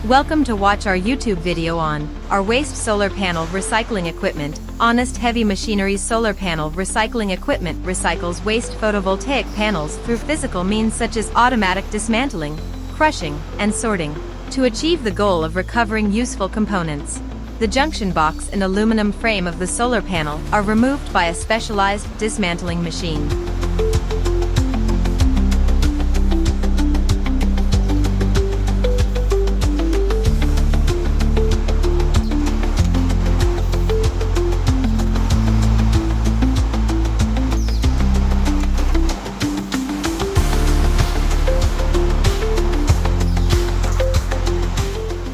Welcome to watch our YouTube video on our waste solar panel recycling equipment. Honest Heavy Machinery's solar panel recycling equipment recycles waste photovoltaic panels through physical means such as automatic dismantling, crushing, and sorting, to achieve the goal of recovering useful components. The junction box and aluminum frame of the solar panel are removed by a specialized dismantling machine.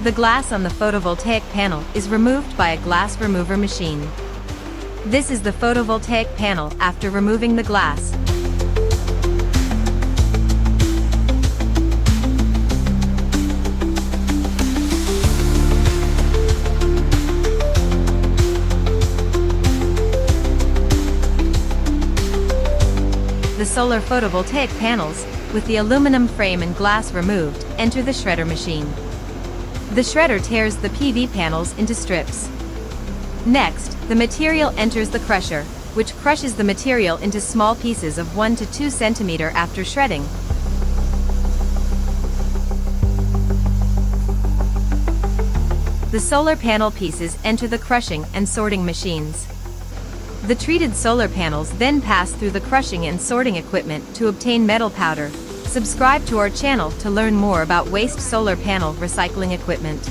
The glass on the photovoltaic panel is removed by a glass remover machine. This is the photovoltaic panel after removing the glass. The solar photovoltaic panels, with the aluminum frame and glass removed, enter the shredder machine. The shredder tears the PV panels into strips. Next, the material enters the crusher, which crushes the material into small pieces of 1 to 2 cm after shredding. The solar panel pieces enter the crushing and sorting machines. The treated solar panels then pass through the crushing and sorting equipment to obtain metal powder. Subscribe to our channel to learn more about waste solar panel recycling equipment.